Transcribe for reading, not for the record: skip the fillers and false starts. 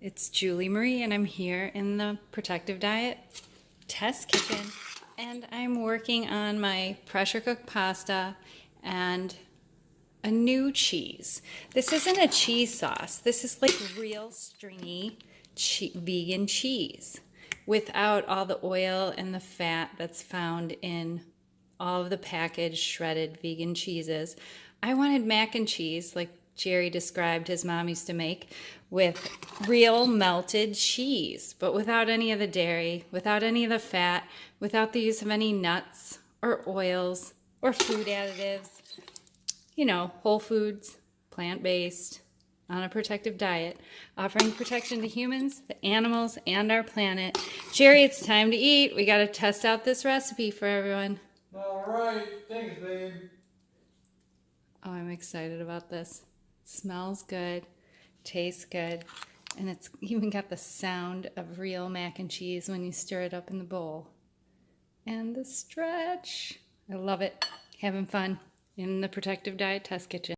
It's Julie Marie, and I'm here in the Protective Diet test kitchen, and I'm working on my pressure cooked pasta and a new cheese. This isn't a cheese sauce. This is like real stringy vegan cheese without all the oil and the fat that's found in all of the packaged shredded vegan cheeses. I wanted mac and cheese like Jerry described his mom used to make, with real melted cheese, but without any of the dairy, without any of the fat, without the use of any nuts or oils or food additives. You know, whole foods, plant-based, on a protective diet, offering protection to humans, the animals, and our planet. Jerry, it's time to eat. We got to test out this recipe for everyone. All right, thanks, babe. Oh, I'm excited about this. Smells good, tastes good, and it's even got the sound of real mac and cheese when you stir it up in the bowl. And the stretch. I love it. Having fun in the Protective Diet Test Kitchen.